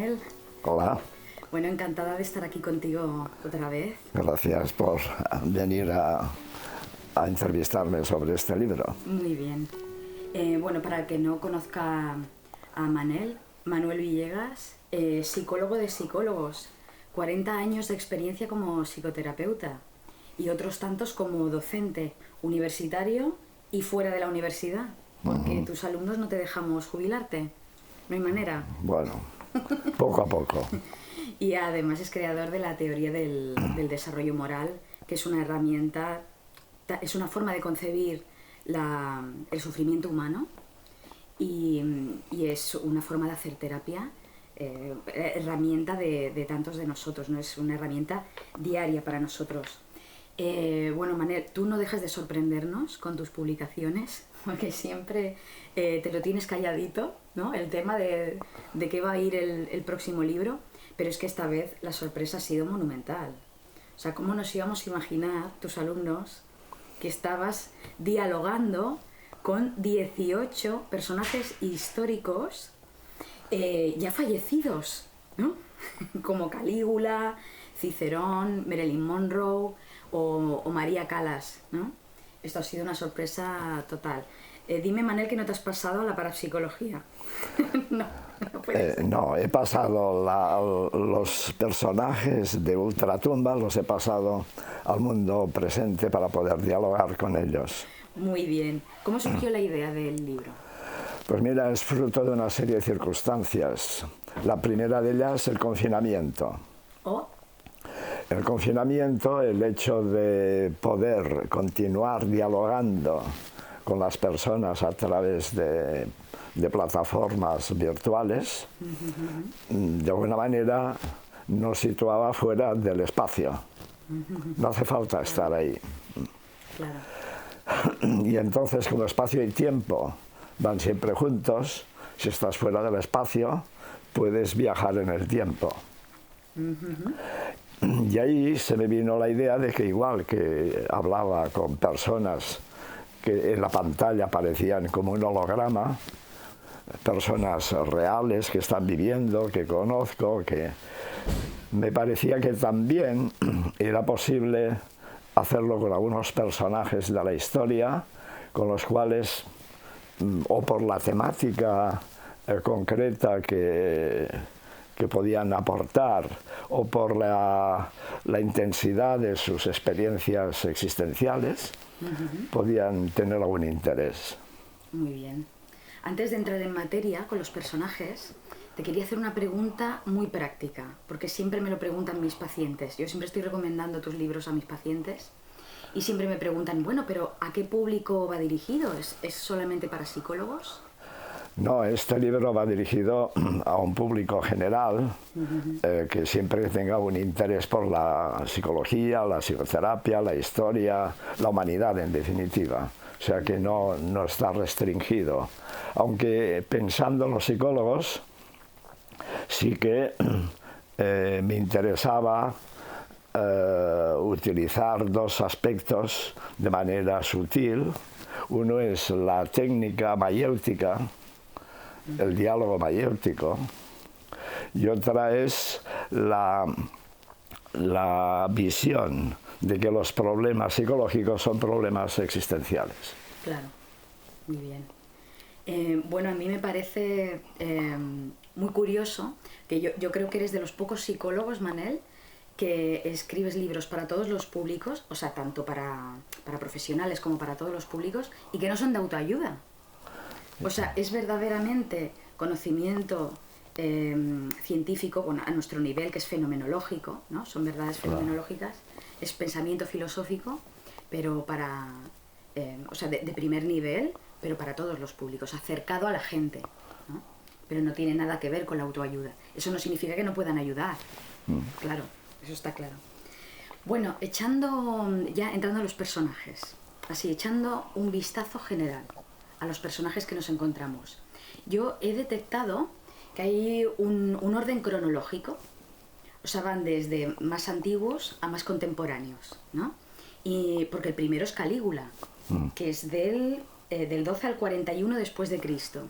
Manel. Hola. Bueno, encantada de estar aquí contigo otra vez. Gracias por venir a entrevistarme sobre este libro. Muy bien. Bueno, para el que no conozca a Manel, Manuel Villegas, psicólogo de psicólogos, 40 años de experiencia como psicoterapeuta y otros tantos como docente universitario y fuera de la universidad, porque tus alumnos no te dejamos jubilarte, no hay manera. Bueno, poco a poco. Y además es creador de la teoría del desarrollo moral, que es una herramienta, es una forma de concebir el sufrimiento humano y es una forma de hacer terapia, herramienta de tantos de nosotros, ¿no? Es una herramienta diaria para nosotros. Bueno, Manel, tú no dejas de sorprendernos con tus publicaciones, porque siempre te lo tienes calladito, ¿no? El tema de qué va a ir el próximo libro, pero es que esta vez la sorpresa ha sido monumental. O sea, ¿cómo nos íbamos a imaginar, tus alumnos, que estabas dialogando con 18 personajes históricos ya fallecidos, ¿no? Como Calígula, Cicerón, Marilyn Monroe o María Callas, ¿no? Esto ha sido una sorpresa total. Dime, Manel, que no te has pasado a la parapsicología. No puede ser. No, he pasado los personajes de Ultratumba, los he pasado al mundo presente para poder dialogar con ellos. Muy bien. ¿Cómo surgió la idea del libro? Pues mira, es fruto de una serie de circunstancias. La primera de ellas, el confinamiento. ¿Oh? El confinamiento, el hecho de poder continuar dialogando con las personas a través de plataformas virtuales, de alguna manera nos situaba fuera del espacio. No hace falta estar ahí. Claro. Y entonces, como espacio y tiempo van siempre juntos, si estás fuera del espacio, puedes viajar en el tiempo. Y ahí se me vino la idea de que igual que hablaba con personas que en la pantalla parecían como un holograma, personas reales que están viviendo, que conozco, que me parecía que también era posible hacerlo con algunos personajes de la historia, con los cuales, o por la temática concreta que podían aportar, o por la intensidad de sus experiencias existenciales, podían tener algún interés. Muy bien. Antes de entrar en materia con los personajes, te quería hacer una pregunta muy práctica, porque siempre me lo preguntan mis pacientes. Yo siempre estoy recomendando tus libros a mis pacientes y siempre me preguntan, bueno, pero ¿a qué público va dirigido? ¿Es solamente para psicólogos? No, este libro va dirigido a un público general que siempre tenga un interés por la psicología, la psicoterapia, la historia, la humanidad en definitiva. O sea que no está restringido. Aunque pensando los psicólogos, sí que me interesaba utilizar dos aspectos de manera sutil. Uno es la técnica mayéutica, el diálogo mayéutico, y otra es la visión de que los problemas psicológicos son problemas existenciales. Claro, muy bien. Bueno, a mí me parece muy curioso que yo creo que eres de los pocos psicólogos, Manel, que escribes libros para todos los públicos, o sea, tanto para profesionales como para todos los públicos, y que no son de autoayuda. O sea, es verdaderamente conocimiento científico, bueno, a nuestro nivel, que es fenomenológico, ¿no? Son verdades fenomenológicas, es pensamiento filosófico, pero o sea, de primer nivel, pero para todos los públicos, acercado a la gente, ¿no? Pero no tiene nada que ver con la autoayuda. Eso no significa que no puedan ayudar. Claro, eso está claro. Bueno, ya entrando a los personajes, así, echando un vistazo general a los personajes que nos encontramos. Yo he detectado que hay un orden cronológico, o sea, van desde más antiguos a más contemporáneos, ¿no? Y porque el primero es Calígula, que es del 12 al 41 después de Cristo,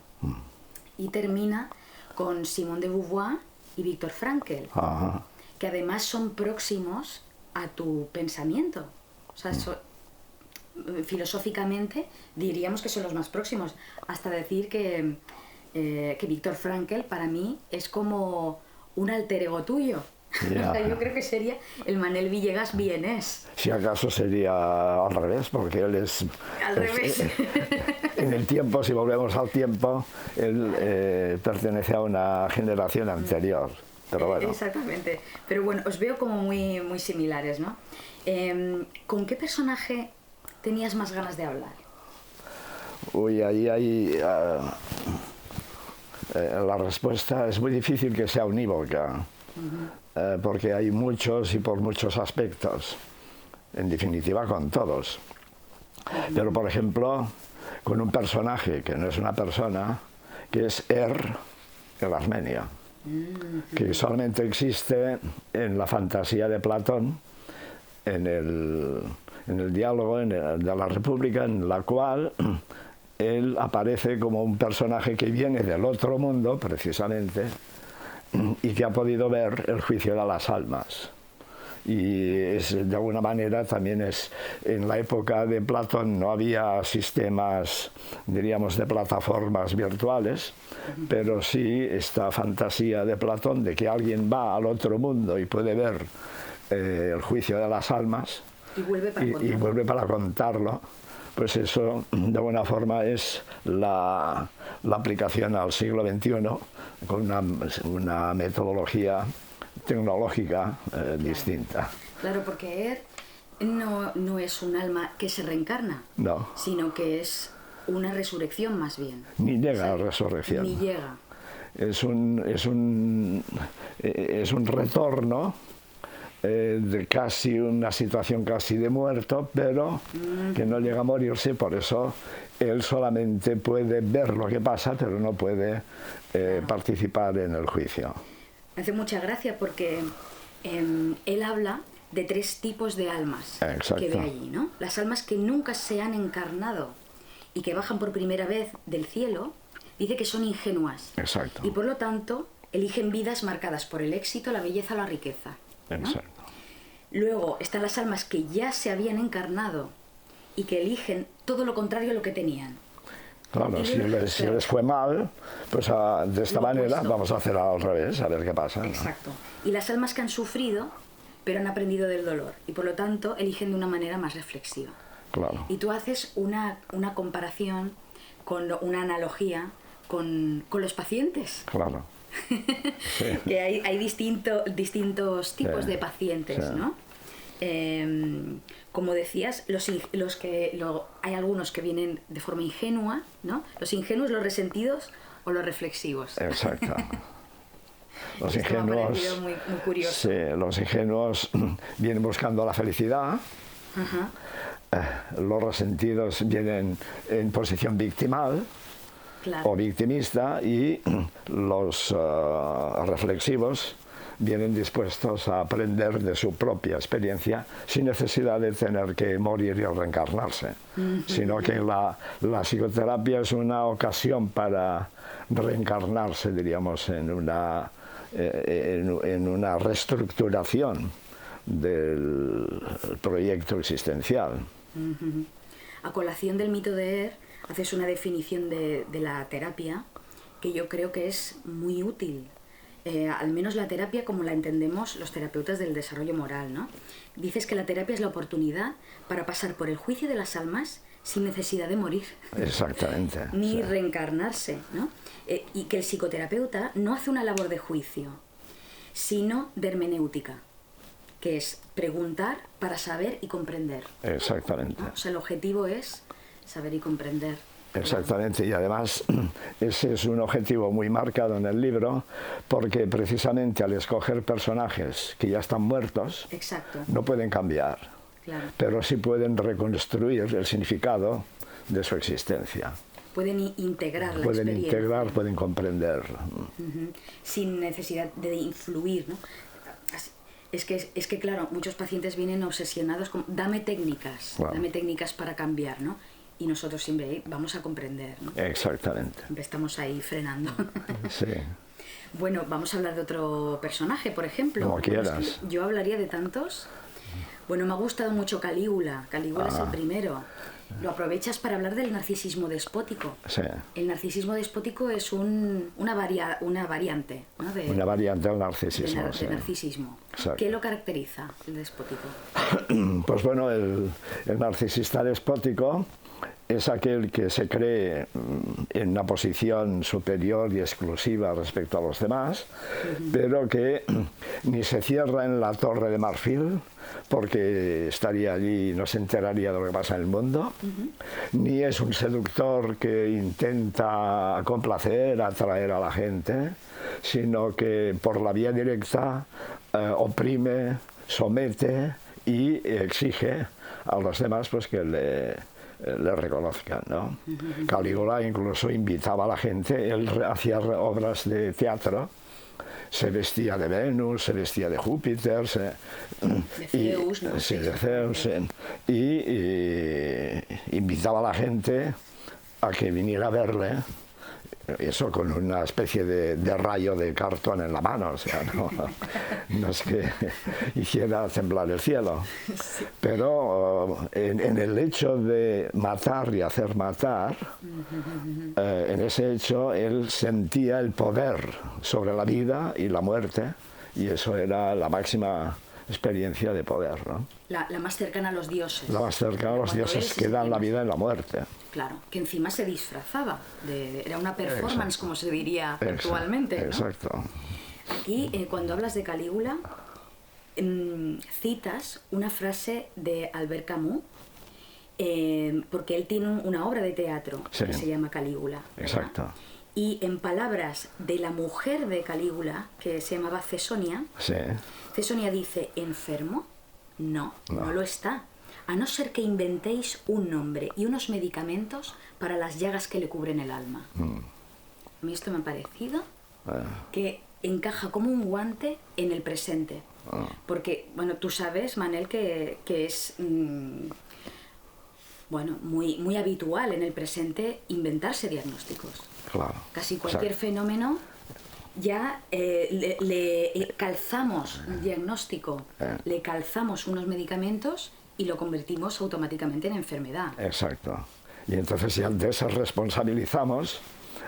y termina con Simone de Beauvoir y Víctor Frankl, Ajá. que además son próximos a tu pensamiento. O sea, filosóficamente diríamos que son los más próximos, hasta decir que Víctor Frankl para mí es como un alter ego tuyo. Ya. O sea, yo creo que sería el Manel Villegas vienés. Si acaso sería al revés, porque él es... Al revés. En el tiempo, si volvemos al tiempo, él pertenece a una generación anterior. Pero bueno. Exactamente. Pero bueno, os veo como muy, muy similares, ¿no? ¿Con qué personaje tenías más ganas de hablar? Uy, ahí hay... la respuesta es muy difícil que sea unívoca, porque hay muchos y por muchos aspectos, en definitiva con todos. Pero por ejemplo, con un personaje que no es una persona, que es el armenio, que solamente existe en la fantasía de Platón, en el diálogo de la República, en la cual él aparece como un personaje que viene del otro mundo, precisamente, y que ha podido ver el juicio de las almas. Y de alguna manera también en la época de Platón no había sistemas, diríamos, de plataformas virtuales, pero sí esta fantasía de Platón de que alguien va al otro mundo y puede ver el juicio de las almas y vuelve para contarlo. Pues eso, de alguna forma, es la aplicación al siglo XXI con una metodología tecnológica distinta. Claro, porque no es un alma que se reencarna, no, sino que es una resurrección más bien. Ni llega a resurrección. Ni llega. Es un retorno de casi una situación casi de muerto, pero que no llega a morirse, por eso él solamente puede ver lo que pasa, pero no puede participar en el juicio. Me hace mucha gracia porque él habla de 3 tipos de almas. Exacto. Que ve allí, ¿no? Las almas que nunca se han encarnado y que bajan por primera vez del cielo, dice que son ingenuas. Exacto. Y por lo tanto eligen vidas marcadas por el éxito, la belleza o la riqueza, ¿no? Exacto. Luego están las almas que ya se habían encarnado y que eligen todo lo contrario a lo que tenían. Claro, si les fue mal, pues de esta manera vamos a hacer al revés, a ver qué pasa, ¿no? Exacto. Y las almas que han sufrido, pero han aprendido del dolor y por lo tanto eligen de una manera más reflexiva. Claro. Y tú haces una comparación, una analogía con los pacientes. Claro. Sí. Que hay distintos tipos de pacientes, sí, ¿no? Como decías, hay algunos que vienen de forma ingenua, ¿no? Los ingenuos, los resentidos o los reflexivos. Exacto. Los Esto ingenuos, me ha parecido muy curioso. Sí, los ingenuos vienen buscando la felicidad. Los resentidos vienen en posición victimal. Claro. O victimista, y los reflexivos vienen dispuestos a aprender de su propia experiencia sin necesidad de tener que morir y reencarnarse, sino que la psicoterapia es una ocasión para reencarnarse, diríamos, en una reestructuración del proyecto existencial. A colación del mito de Er, haces una definición de la terapia que yo creo que es muy útil. Al menos la terapia como la entendemos los terapeutas del desarrollo moral, ¿no? Dices que la terapia es la oportunidad para pasar por el juicio de las almas sin necesidad de morir. Exactamente. Ni reencarnarse, ¿no? Y que el psicoterapeuta no hace una labor de juicio, sino de hermenéutica, que es preguntar para saber y comprender. Exactamente. ¿No? O sea, el objetivo es saber y comprender. Exactamente, y además ese es un objetivo muy marcado en el libro, porque precisamente al escoger personajes que ya están muertos, exacto, no pueden cambiar, claro, pero sí pueden reconstruir el significado de su existencia. Pueden integrar la pueden experiencia. Integrar, pueden comprender. Sin necesidad de influir, ¿no? Es que claro, muchos pacientes vienen obsesionados con dame técnicas, claro, dame técnicas para cambiar, ¿no? y nosotros siempre vamos a comprender, ¿no? Exactamente. Siempre estamos ahí frenando. Sí. Bueno, vamos a hablar de otro personaje, por ejemplo. Como quieras. Bueno, es que yo hablaría de tantos. Bueno, me ha gustado mucho Calígula. Calígula es el primero. Lo aprovechas para hablar del narcisismo despótico. Sí. El narcisismo despótico es una variante, ¿no? Una variante del narcisismo. De narcisismo. Exacto. ¿Qué lo caracteriza, el despótico? Pues bueno, el narcisista despótico es aquel que se cree en una posición superior y exclusiva respecto a los demás, pero que ni se cierra en la Torre de Marfil, porque estaría allí y no se enteraría de lo que pasa en el mundo, ni es un seductor que intenta complacer, atraer a la gente, sino que por la vía directa oprime, somete y exige a los demás pues que le reconozcan, ¿no? Calígula incluso invitaba a la gente, él hacía obras de teatro, se vestía de Venus, se vestía de Júpiter, de Zeus, ¿no? Sí, de Zeus, y invitaba a la gente a que viniera a verle, eso con una especie de rayo de cartón en la mano, o sea, no es que hiciera temblar el cielo, sí. Pero en el hecho de matar y hacer matar, en ese hecho él sentía el poder sobre la vida y la muerte, y eso era la máxima experiencia de poder, ¿no? La más cercana a los dioses. La más cercana a los dioses que dan la vida y la muerte. Claro, que encima se disfrazaba, era una performance, exacto, como se diría actualmente, ¿no? Exacto. Aquí, cuando hablas de Calígula, citas una frase de Albert Camus, porque él tiene una obra de teatro, sí, que se llama Calígula. Exacto. ¿Verdad? Y en palabras de la mujer de Calígula, que se llamaba Cesonia, sí, Cesonia dice, ¿enfermo? No lo está. A no ser que inventéis un nombre y unos medicamentos para las llagas que le cubren el alma. A mí esto me ha parecido que encaja como un guante en el presente. Porque, bueno, tú sabes, Manel, que es muy habitual en el presente inventarse diagnósticos. Claro. Casi cualquier fenómeno ya le calzamos un diagnóstico, le calzamos unos medicamentos y lo convertimos automáticamente en enfermedad. Exacto. Y entonces ya desresponsabilizamos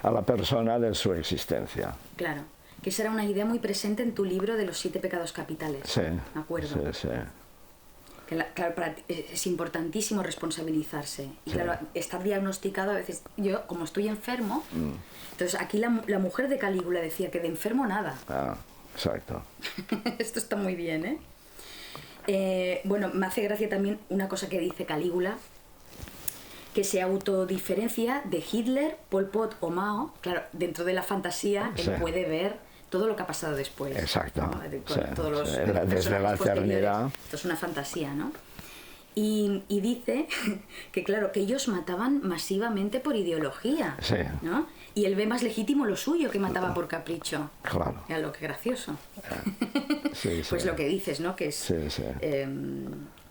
a la persona de su existencia. Claro, que esa era una idea muy presente en tu libro de los 7 pecados capitales. Sí. ¿Me acuerdo? Sí, sí. Que claro, es importantísimo responsabilizarse. Y claro, estar diagnosticado a veces, yo como estoy enfermo, entonces aquí la mujer de Calígula decía que de enfermo nada. Ah, exacto. Esto está muy bien, ¿eh? Bueno, me hace gracia también una cosa que dice Calígula, que se autodiferencia de Hitler, Pol Pot o Mao. Claro, dentro de la fantasía él puede ver todo lo que ha pasado después. Exacto. ¿no? Todos los desde la eternidad. Esto es una fantasía, ¿no? Y dice que, claro, que ellos mataban masivamente por ideología, sí, ¿no? Y él ve más legítimo lo suyo, que mataba por capricho. Claro. Mira, lo que gracioso. Sí, pues lo que dices, ¿no? Que es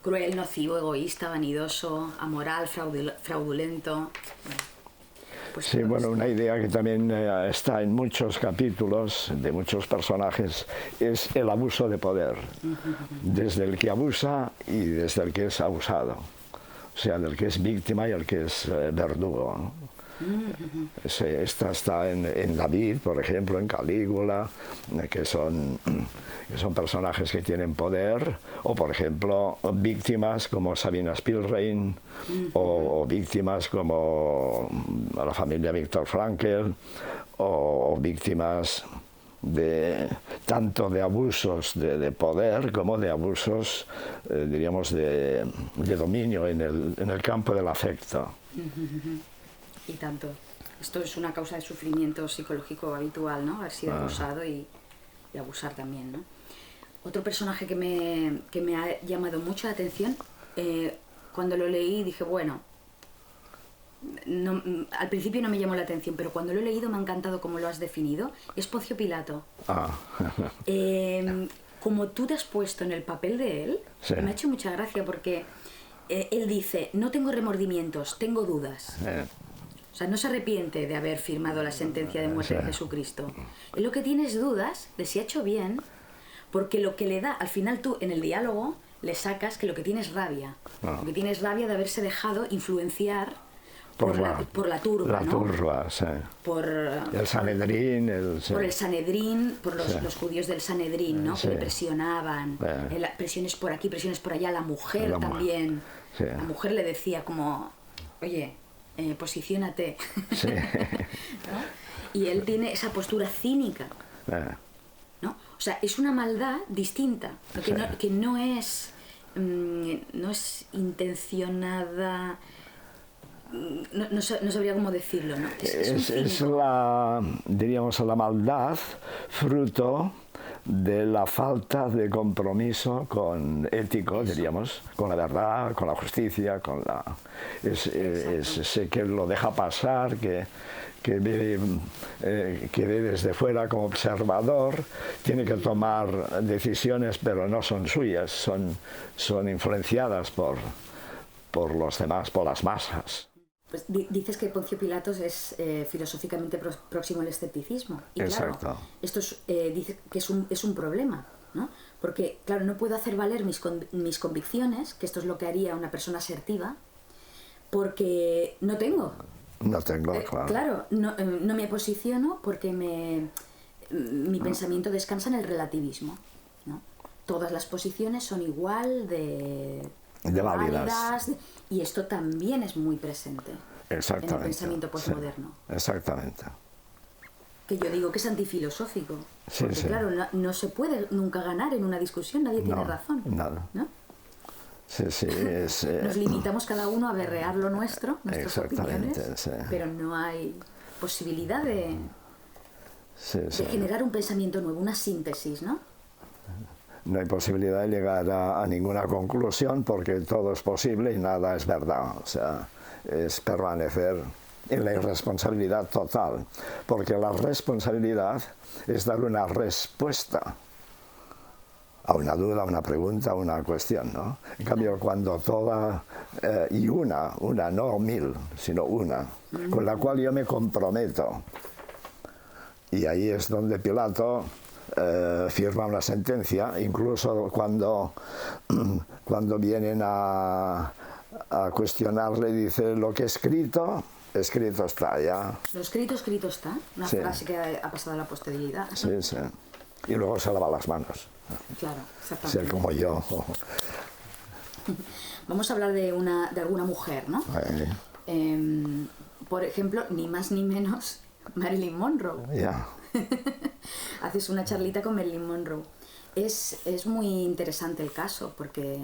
cruel, nocivo, egoísta, vanidoso, amoral, fraudulento. Pues sí, bueno, una idea que también está en muchos capítulos de muchos personajes es el abuso de poder, desde el que abusa y desde el que es abusado, o sea, del que es víctima y el que es verdugo, ¿no? Esta está en David, por ejemplo, en Calígula, que son personajes que tienen poder, o por ejemplo víctimas como Sabina Spielrein, o víctimas como la familia Viktor Frankl, o víctimas tanto de abusos de poder como de abusos, diríamos, de dominio en el campo del afecto. Y tanto. Esto es una causa de sufrimiento psicológico habitual, ¿no? Haber sido abusado y abusar también, ¿no? Otro personaje que me ha llamado mucho la atención, cuando lo leí dije, bueno, al principio no me llamó la atención, pero cuando lo he leído me ha encantado cómo lo has definido, es Poncio Pilato. Como tú te has puesto en el papel de él, me ha hecho mucha gracia porque él dice, no tengo remordimientos, tengo dudas. O sea, no se arrepiente de haber firmado la sentencia de muerte de Jesucristo. Él lo que tiene es dudas de si ha hecho bien, porque lo que le da, al final tú en el diálogo le sacas que lo que tiene es rabia. Lo que tiene es rabia de haberse dejado influenciar por la turba, la ¿no? turba, sí. Por el Sanedrín. Por el Sanedrín, por los judíos del Sanedrín, ¿no? Que le presionaban. Presiones por aquí, presiones por allá. La mujer también. Sí. La mujer le decía como, oye, posiciónate. Sí. ¿No? Y él tiene esa postura cínica. ¿No? O sea, es una maldad distinta, que no es intencionada. No sabría cómo decirlo, ¿no? Es diríamos, la maldad fruto de la falta de compromiso ético, diríamos, con la verdad, con la justicia, sé que lo deja pasar, que ve desde fuera como observador, tiene que tomar decisiones, pero no son suyas, son influenciadas por los demás, por las masas. Pues dices que Poncio Pilatos es filosóficamente próximo al escepticismo. Y exacto. Claro, esto dice que es un problema, ¿no? Porque, claro, no puedo hacer valer mis convicciones, que esto es lo que haría una persona asertiva, porque no tengo. No tengo, claro. Claro, no me posiciono porque mi pensamiento descansa en el relativismo, ¿no? Todas las posiciones son igual de válidas, y esto también es muy presente en el pensamiento postmoderno. Sí, exactamente. Que yo digo que es antifilosófico, porque sí. Claro, no se puede nunca ganar en una discusión, nadie tiene razón. Nada. ¿No? Sí, Nos limitamos cada uno a berrear lo nuestro, nuestras opiniones, pero no hay posibilidad de generar un pensamiento nuevo, una síntesis, ¿no? No hay posibilidad de llegar a ninguna conclusión porque todo es posible y nada es verdad. O sea, es permanecer en la irresponsabilidad total, porque la responsabilidad es dar una respuesta a una duda, a una pregunta, a una cuestión, ¿no? En cambio, cuando toda, y una, no 1000, sino una, con la cual yo me comprometo, y ahí es donde Pilato firma una sentencia, incluso cuando vienen a cuestionarle, dice, lo que escrito está ya. Lo escrito está, una frase que ha pasado a la posteridad. Sí. Y luego se lava las manos. Claro, exactamente. Ser como yo. Vamos a hablar de alguna mujer, ¿no? Por ejemplo, ni más ni menos, Marilyn Monroe. Haces una charlita con Marilyn Monroe. Es muy interesante el caso porque,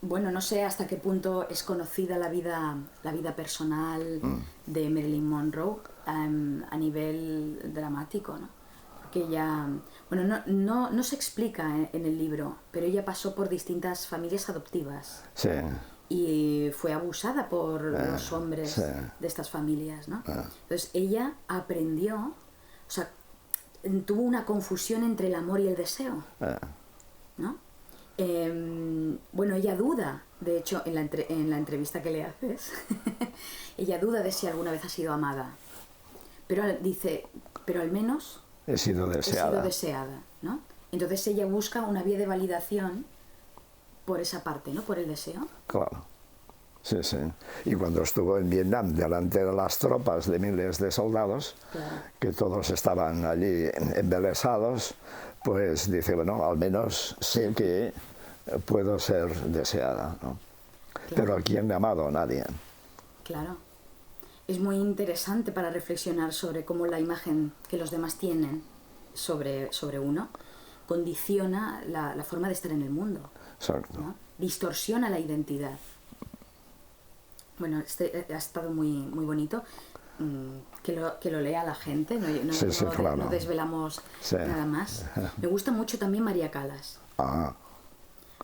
bueno, no sé hasta qué punto es conocida la vida personal de Marilyn Monroe a nivel dramático, ¿no? Porque ella, bueno, no se explica en el libro, pero ella pasó por distintas familias adoptivas. Sí. Y fue abusada por los hombres de estas familias, ¿no? Entonces ella aprendió, o sea, tuvo una confusión entre el amor y el deseo, ¿no? Bueno, ella duda, de hecho, en la entrevista que le haces, ella duda de si alguna vez ha sido amada, pero dice, pero al menos he sido deseada, ¿no? Entonces ella busca una vía de validación por esa parte, ¿no? Por el deseo. Claro. Sí. Y cuando estuvo en Vietnam, delante de las tropas de miles de soldados, que todos estaban allí embelesados, pues dice, bueno, al menos sé que puedo ser deseada, ¿no? Pero ¿a quién le ha amado? Nadie. Claro. Es muy interesante para reflexionar sobre cómo la imagen que los demás tienen sobre uno condiciona la forma de estar en el mundo. Exacto. ¿No? Distorsiona la identidad. Bueno, ha estado muy bonito. Que lo lea la gente, claro. No desvelamos nada más. Me gusta mucho también María Callas.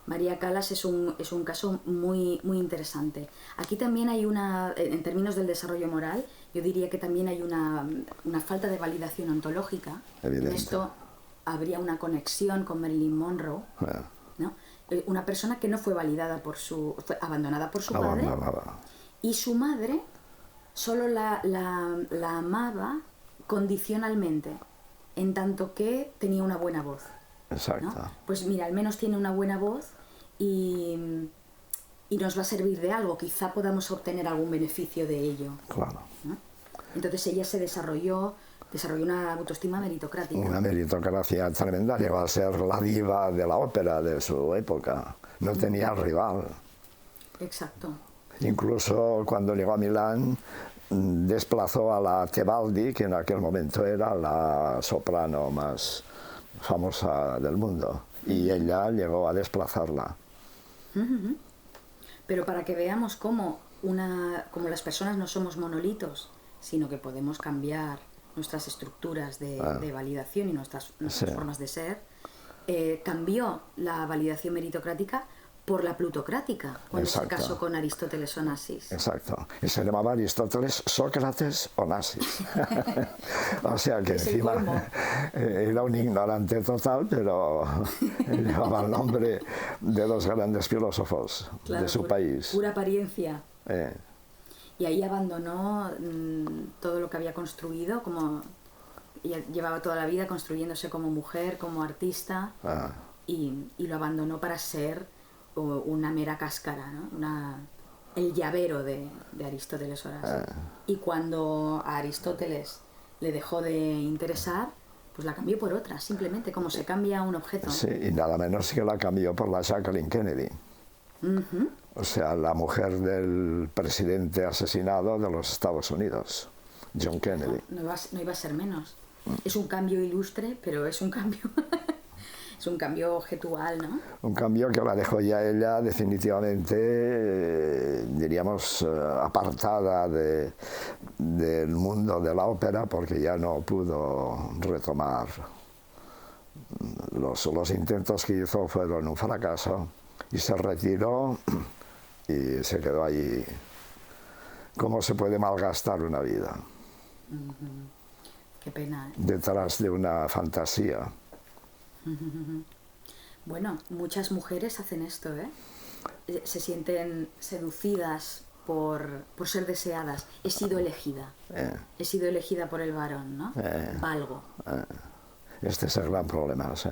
María Callas es un caso muy interesante. Aquí también hay en términos del desarrollo moral, yo diría que también hay una falta de validación ontológica. Evidente. En esto habría una conexión con Marilyn Monroe, ¿no? Una persona que no fue validada fue abandonada por su padre, y su madre solo la amaba condicionalmente, en tanto que tenía una buena voz. Exacto. ¿No? Pues mira, al menos tiene una buena voz y nos va a servir de algo, quizá podamos obtener algún beneficio de ello. Claro. ¿No? Entonces ella se desarrolló una autoestima meritocrática. Una meritocracia tremenda, llegó a ser la diva de la ópera de su época, no tenía rival. Exacto. Incluso cuando llegó a Milán desplazó a la Tebaldi, que en aquel momento era la soprano más famosa del mundo, y ella llegó a desplazarla. Pero para que veamos cómo las personas no somos monolitos, sino que podemos cambiar nuestras estructuras de validación y nuestras formas de ser, cambió la validación meritocrática por la plutocrática, cuando se casó con Aristóteles Onassis. Exacto. Y se llamaba Aristóteles Sócrates Onassis. O sea que encima era un ignorante total, pero llevaba el nombre de los grandes filósofos de su país. Pura apariencia. Y ahí abandonó todo lo que había construido, llevaba toda la vida construyéndose como mujer, como artista, y lo abandonó para ser una mera cáscara, ¿no? El llavero de Aristóteles Onassis. Y cuando a Aristóteles le dejó de interesar, pues la cambió por otra, simplemente como se cambia un objeto. Sí, y nada menos que la cambió por la Jacqueline Kennedy. O sea, la mujer del presidente asesinado de los Estados Unidos, John Kennedy. No iba a ser menos. Es un cambio ilustre, pero es un cambio... Es un cambio objetual, ¿no? Un cambio que la dejó ya ella definitivamente, diríamos, apartada del mundo de la ópera, porque ya no pudo retomar. Los intentos que hizo fueron un fracaso y se retiró y se quedó allí. ¿Cómo se puede malgastar una vida? Qué pena. Detrás de una fantasía. Bueno, muchas mujeres hacen esto, ¿eh? Se sienten seducidas por ser deseadas. He sido elegida. He sido elegida por el varón, ¿no? Valgo. Este es el gran problema, ¿sí?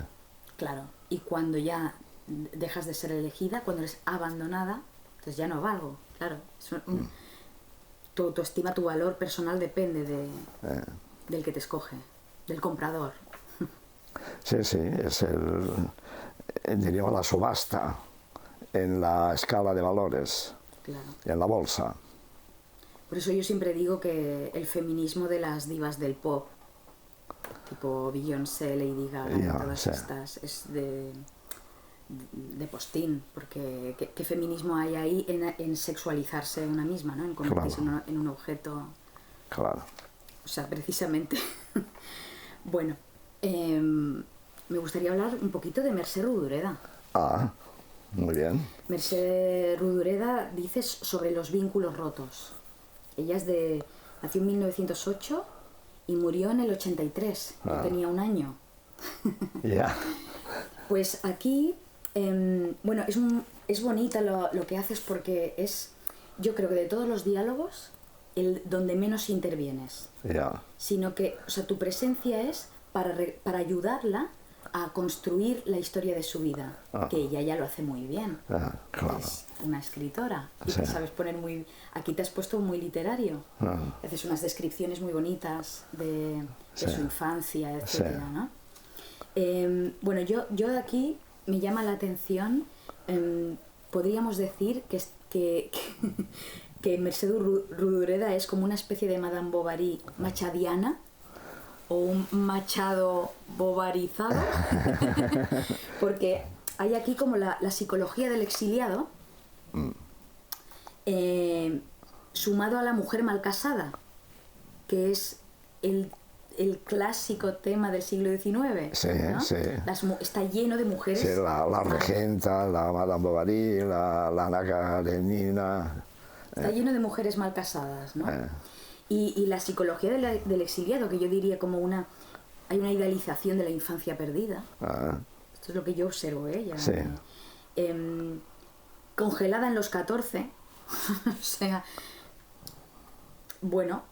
Claro. Y cuando ya dejas de ser elegida, cuando eres abandonada, entonces ya no valgo. Claro. Tu autoestima, tu valor personal depende del que te escoge, del comprador. Sí, es diríamos la subasta en la escala de valores, claro, en la bolsa. Por eso yo siempre digo que el feminismo de las divas del pop, tipo Beyoncé, Lady Gaga, todas estas, es de postín, porque ¿qué feminismo hay ahí en sexualizarse una misma, ¿no? En convertirse en un objeto. Claro. O sea, precisamente. Bueno. Me gustaría hablar un poquito de Mercè Rodoreda. Muy bien. Mercè Rodoreda dice sobre los vínculos rotos. Ella nació en 1908 y murió en el 83. Yo tenía un año. Ya. Pues aquí, bueno, es bonita lo que haces porque yo creo que de todos los diálogos, donde menos intervienes. Ya. Sino que, o sea, tu presencia es para ayudarla a construir la historia de su vida, que ella ya lo hace muy bien. Claro. Es una escritora y te sabes poner aquí te has puesto muy literario. Haces unas descripciones muy bonitas de su infancia, etcétera, ¿no? Bueno, yo aquí me llama la atención, podríamos decir que Mercè Rodoreda es como una especie de Madame Bovary machadiana, o un Machado bovarizado, porque hay aquí como la psicología del exiliado, sumado a la mujer mal casada, que es el clásico tema del siglo XIX. Sí, ¿no? sí. Está lleno de mujeres. Sí, la regenta, la Madame Bovary, la Ana Karenina. Está lleno de mujeres mal casadas, ¿no? Y la psicología del exiliado, que yo diría como hay una idealización de la infancia perdida. Esto es lo que yo observo, ya, Sí. Congelada en los 14, o sea, bueno,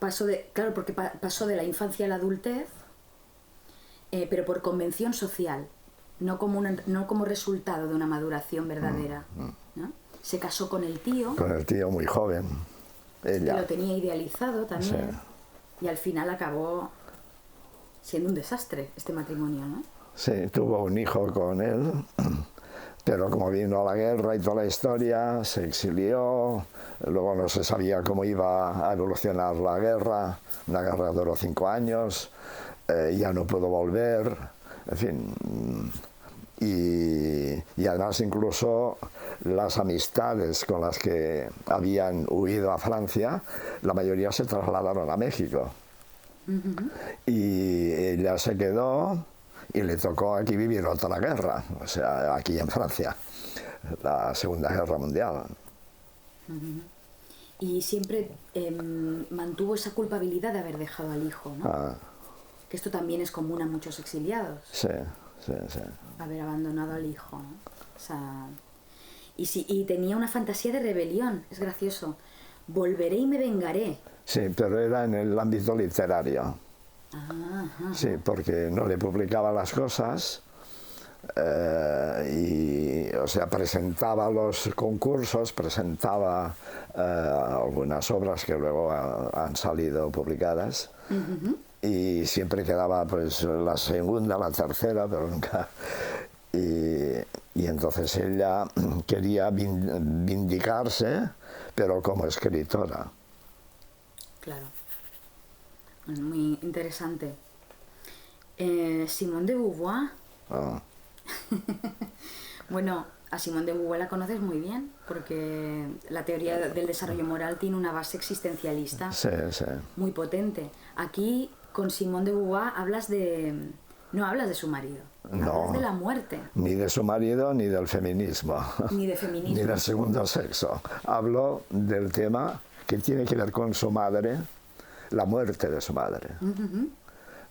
claro, porque pasó de la infancia a la adultez, pero por convención social, no como resultado de una maduración verdadera, ¿no? Se casó con el tío, Con el tío muy joven, que ella. lo tenía idealizado también, Sí. y al final acabó siendo un desastre este matrimonio, ¿no? Sí, tuvo un hijo con él, pero como vino la guerra y toda la historia, se exilió, luego no se sabía cómo iba a evolucionar la guerra, una guerra duró 5 años, ya no pudo volver, en fin, y además incluso las amistades con las que habían huido a Francia, la mayoría se trasladaron a México. Y ella se quedó y le tocó aquí vivir otra guerra, o sea, aquí en Francia, la Segunda Guerra Mundial. Y siempre mantuvo esa culpabilidad de haber dejado al hijo, ¿no? Que esto también es común a muchos exiliados. Sí, sí, sí. Haber abandonado al hijo, ¿no? O sea, y tenía una fantasía de rebelión, es gracioso. Volveré y me vengaré. Sí, pero era en el ámbito literario. Sí, porque no le publicaba las cosas y, o sea, presentaba los concursos, presentaba algunas obras que luego han salido publicadas y siempre quedaba pues la segunda, la tercera, pero nunca... Y entonces ella quería vindicarse, pero como escritora. Claro. Muy interesante. Simone de Beauvoir. Bueno, a Simone de Beauvoir la conoces muy bien, porque la teoría del desarrollo moral tiene una base existencialista muy potente. Aquí, con Simone de Beauvoir, no hablas de su marido, hablas de la muerte. Ni de su marido, ni del feminismo. Ni de feminismo. Ni del segundo sexo. Hablo del tema que tiene que ver con su madre, la muerte de su madre.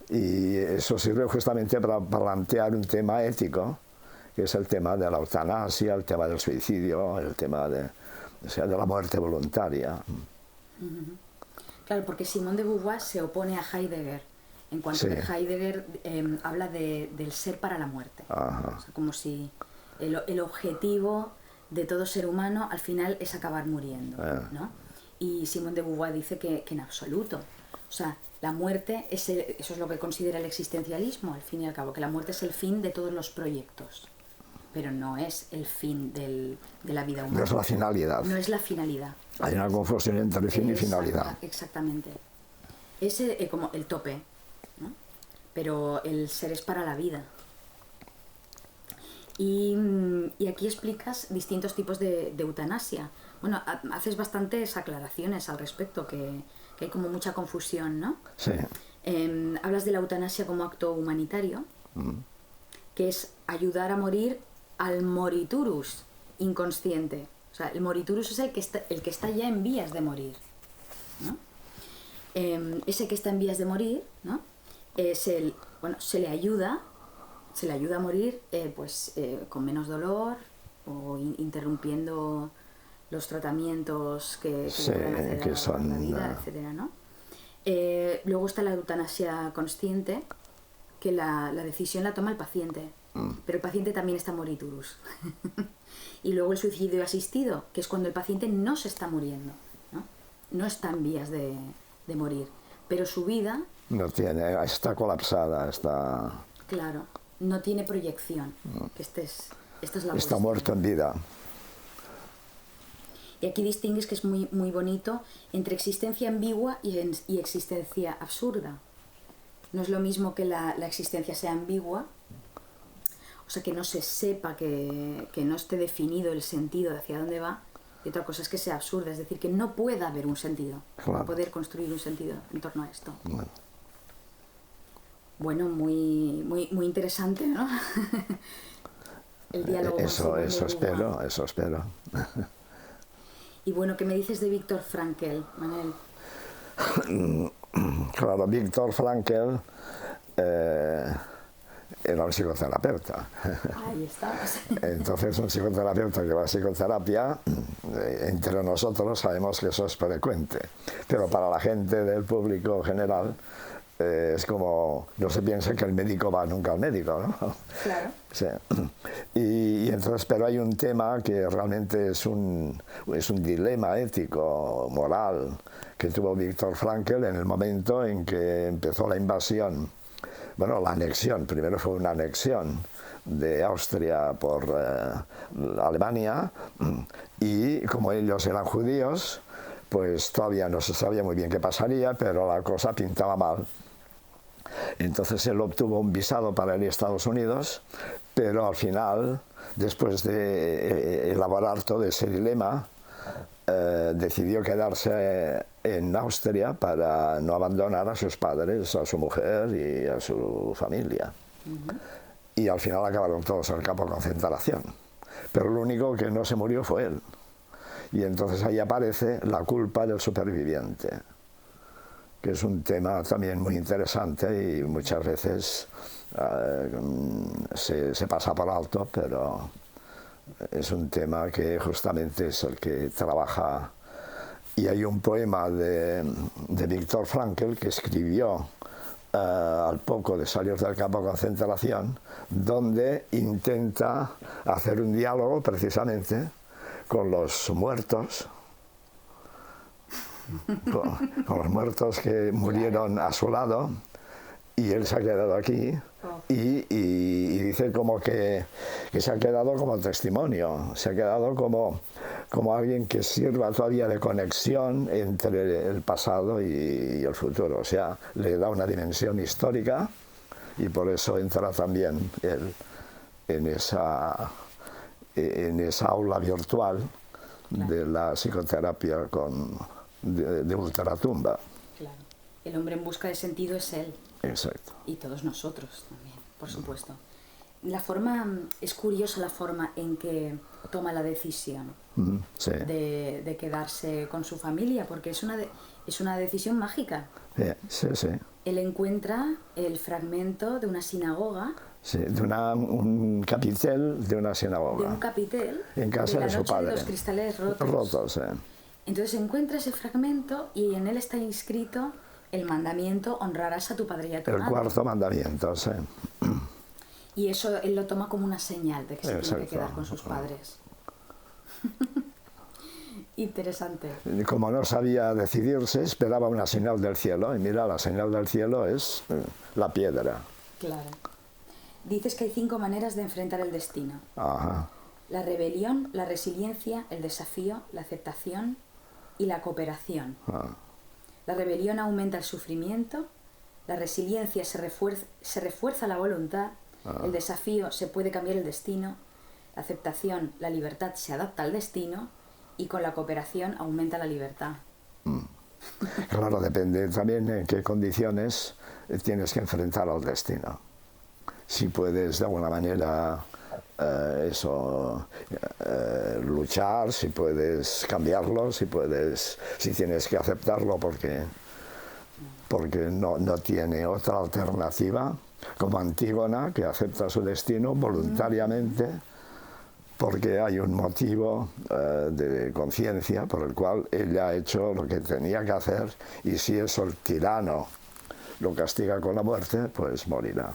Y eso sirve justamente para plantear un tema ético, que es el tema de la eutanasia, el tema del suicidio, el tema de la muerte voluntaria. Claro, porque Simone de Beauvoir se opone a Heidegger, en cuanto que Heidegger habla del ser para la muerte. O sea, como si el objetivo de todo ser humano al final es acabar muriendo, ¿no? Y Simone de Beauvoir dice que en absoluto. O sea, la muerte, eso es lo que considera el existencialismo, al fin y al cabo, que la muerte es el fin de todos los proyectos, pero no es el fin de la vida humana. No es la finalidad. No es la finalidad. Hay una confusión entre fin y finalidad. Exactamente. Es como el tope, ¿no? Pero el ser es para la vida. Y aquí explicas distintos tipos de eutanasia. Bueno, haces bastantes aclaraciones al respecto, que hay como mucha confusión, ¿no? Sí. Hablas de la eutanasia como acto humanitario, que es ayudar a morir al moriturus inconsciente. O sea, el moriturus es el que está ya en vías de morir, ¿no? Ese que está en vías de morir, ¿no? Se le ayuda a morir con menos dolor o interrumpiendo los tratamientos que pueden hacer a la vida, etcétera, ¿no? Luego está la eutanasia consciente, que la decisión la toma el paciente, pero el paciente también está moriturus. Y luego el suicidio asistido, que es cuando el paciente no se está muriendo, no está en vías de morir, pero su vida... No tiene, está colapsada, está... Claro, no tiene proyección. Esta es la está muerto en vida. Y aquí distingues, que es muy, muy bonito, entre existencia ambigua y existencia absurda. No es lo mismo que la existencia sea ambigua, o sea, que no se sepa, que no esté definido el sentido de hacia dónde va, y otra cosa es que sea absurda, es decir, que no pueda haber un sentido, no poder construir un sentido en torno a esto. Bueno, muy, muy, muy interesante, ¿no? El diálogo. Eso espero. Y bueno, ¿qué me dices de Viktor Frankl, Manel? Claro, Viktor Frankl era un psicoterapeuta. Ahí está. Entonces un psicoterapeuta que va a psicoterapia, entre nosotros sabemos que eso es frecuente, pero para la gente del público general es como, no se piensa que el médico va nunca al médico, ¿no? Claro. Sí. Y entonces, pero hay un tema que realmente es un dilema ético, moral, que tuvo Viktor Frankl en el momento en que empezó la invasión, bueno, la anexión, primero fue una anexión de Austria por Alemania, y como ellos eran judíos, pues todavía no se sabía muy bien qué pasaría, pero la cosa pintaba mal. Entonces él obtuvo un visado para ir a Estados Unidos, pero al final, después de elaborar todo ese dilema, decidió quedarse en Austria para no abandonar a sus padres, a su mujer y a su familia. Y al final acabaron todos en el campo de concentración. Pero lo único que no se murió fue él. Y entonces ahí aparece la culpa del superviviente, que es un tema también muy interesante y muchas veces se pasa por alto, pero es un tema que justamente es el que trabaja. Y hay un poema de Viktor Frankl que escribió al poco de salir del campo de concentración, donde intenta hacer un diálogo precisamente con los muertos, con los muertos que murieron a su lado, y él se ha quedado aquí y dice como que se ha quedado como testimonio, se ha quedado como alguien que sirva todavía de conexión entre el pasado y el futuro, o sea, le da una dimensión histórica, y por eso entra también él en esa aula virtual de la psicoterapia de ultratumba. Claro. El hombre en busca de sentido es él. Exacto. Y todos nosotros también, por supuesto. Es curiosa la forma en que toma la decisión sí. de quedarse con su familia, porque es una decisión mágica. Sí, sí. Él encuentra el fragmento de una sinagoga. Sí, de un capitel de una sinagoga. De un capitel. En casa de su padre. De los cristales rotos. Rotos, Entonces encuentra ese fragmento y en él está inscrito el mandamiento: honrarás a tu padre y a tu madre. El cuarto mandamiento, sí. Y eso él lo toma como una señal de que se tiene que quedar con sus padres. Interesante. Como no sabía decidirse, esperaba una señal del cielo, y mira, la señal del cielo es la piedra. Claro. Dices que hay 5 maneras de enfrentar el destino. Ajá. La rebelión, la resiliencia, el desafío, la aceptación y la cooperación. La rebelión aumenta el sufrimiento, la resiliencia se refuerza la voluntad, el desafío se puede cambiar el destino, la aceptación, la libertad se adapta al destino, y con la cooperación aumenta la libertad. Claro, depende también en qué condiciones tienes que enfrentar al destino. Si puedes de alguna manera luchar, si puedes cambiarlo, si tienes que aceptarlo porque no tiene otra alternativa, como Antígona, que acepta su destino voluntariamente porque hay un motivo de conciencia por el cual ella ha hecho lo que tenía que hacer, y si eso el tirano lo castiga con la muerte, pues morirá.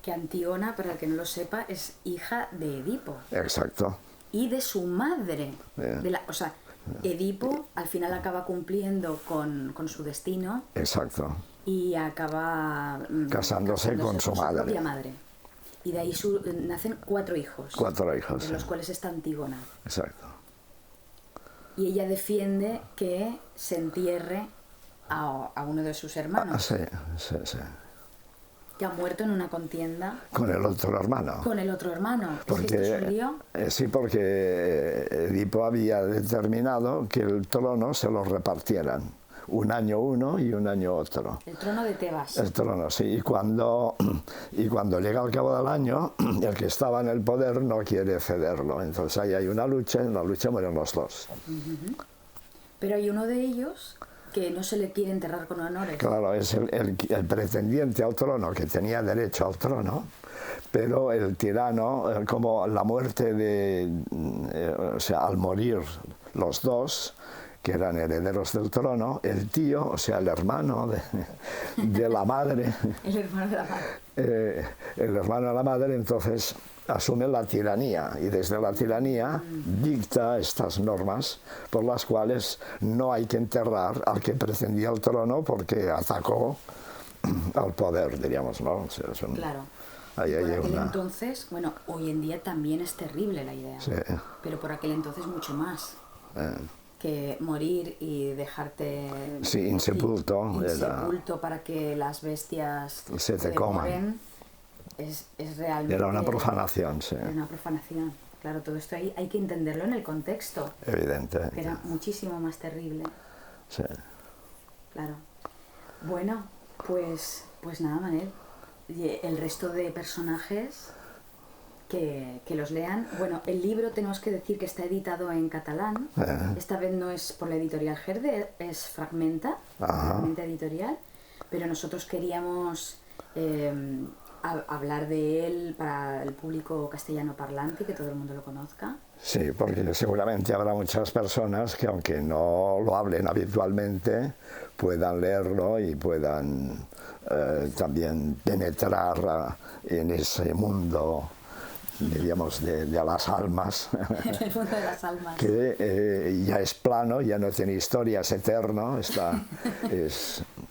Que Antígona, para el que no lo sepa, es hija de Edipo. Exacto. Y de su madre. O sea, Edipo al final acaba cumpliendo con su destino. Exacto. Y acaba casándose con su madre. Propia madre. Y de ahí nacen 4 hijos. 4 hijos. De los cuales está Antígona. Exacto. Y ella defiende que se entierre a uno de sus hermanos. Sí, sí, sí. Que ha muerto en una contienda. Con el otro hermano. Con el otro hermano. Porque, ¿Es un lío? Sí, porque Edipo había determinado que el trono se lo repartieran. Un año uno y un año otro. El trono de Tebas. El trono, sí. Y cuando llega al cabo del año, el que estaba en el poder no quiere cederlo. Entonces ahí hay una lucha, y en la lucha mueren los dos. Pero hay uno de ellos que no se le quiere enterrar con honores. Claro, es el pretendiente al trono, que tenía derecho al trono, pero el tirano, como la muerte o sea, al morir los dos, que eran herederos del trono, el tío, o sea, el hermano de la madre, El hermano de la madre. el hermano de la madre, entonces asume la tiranía y desde la tiranía dicta estas normas por las cuales no hay que enterrar al que pretendía el trono porque atacó al poder, diríamos, ¿no? O sea, Claro. Ahí Por hay aquel una... entonces, bueno, hoy en día también es terrible la idea, Sí. pero por aquel entonces mucho más. Que morir y dejarte Sí, insepulto. insepulto para que las bestias Se te coman. devoren, es realmente... Era una profanación, sí. Era una profanación. Claro, todo esto hay que entenderlo en el contexto. Evidente. Que era muchísimo más terrible. Sí. Claro. Bueno, pues nada, Manel. Y el resto de personajes que los lean. Bueno, el libro tenemos que decir que está editado en catalán. Esta vez no es por la editorial Gerde, es Fragmenta, Fragmenta Editorial. Pero nosotros queríamos hablar de él para el público castellano parlante, que todo el mundo lo conozca. Sí, porque seguramente habrá muchas personas que aunque no lo hablen habitualmente, puedan leerlo y puedan también penetrar en ese mundo, diríamos, de las almas. El mundo de las almas. Que ya es plano, ya no tiene historia, es eterno,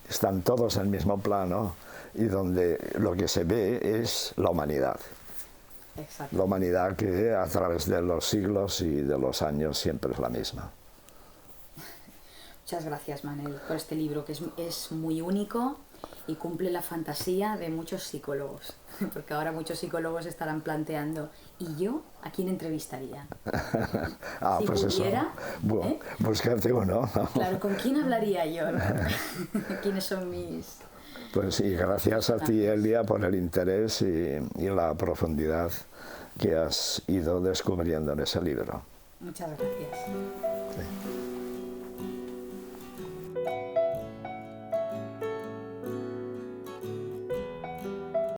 están todos en el mismo plano y donde lo que se ve es la humanidad. Exacto. La humanidad que a través de los siglos y de los años siempre es la misma. Muchas gracias, Manel, por este libro que es muy único y cumple la fantasía de muchos psicólogos, porque ahora muchos psicólogos estarán planteando, ¿y yo a quién entrevistaría? Si pues pudiera, eso, búscate uno. Claro, ¿con quién hablaría yo? ¿Quiénes son mis...? Pues y gracias a ti, Elia, por el interés y la profundidad que has ido descubriendo en ese libro. Muchas gracias. Sí.